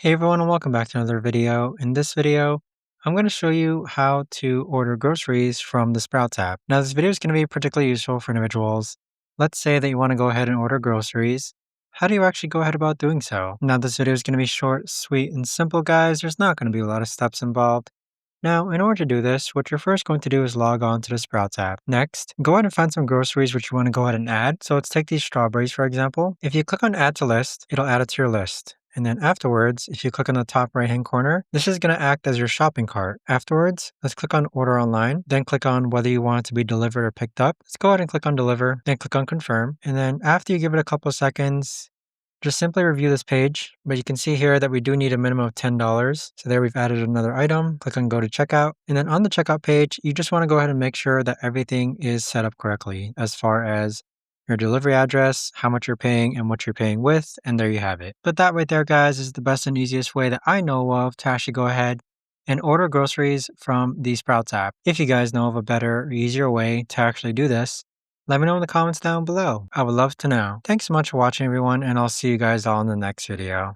Hey everyone, and welcome back to another video. In this video, I'm going to show you how to order groceries from the Sprouts app. Now, this video is going to be particularly useful for individuals. Let's say that you want to go ahead and order groceries. How do you actually go ahead about doing so? Now, this video is going to be short, sweet, and simple, guys. There's not going to be a lot of steps involved. Now, in order to do this, what you're first going to do is log on to the Sprouts app. Next, go ahead and find some groceries which you want to go ahead and add. So let's take these strawberries, for example. If you click on Add to List, it'll add it to your list. And then afterwards, if you click on the top right hand corner, this is going to act as your shopping cart. Afterwards, let's click on Order Online, then click on whether you want it to be delivered or picked up. Let's go ahead and click on Deliver, then click on Confirm. And then after you give it a couple of seconds, just simply review this page, but you can see here that we do need a minimum of $10. So there we've added another item. Click on Go to Checkout. And then on the checkout page, you just want to go ahead and make sure that everything is set up correctly as far as your delivery address, how much you're paying, and what you're paying with, and there you have it. But that right there, guys, is the best and easiest way that I know of to actually go ahead and order groceries from the Sprouts app. If you guys know of a better or easier way to actually do this, let me know in the comments down below. I would love to know. Thanks so much for watching, everyone, and I'll see you guys all in the next video.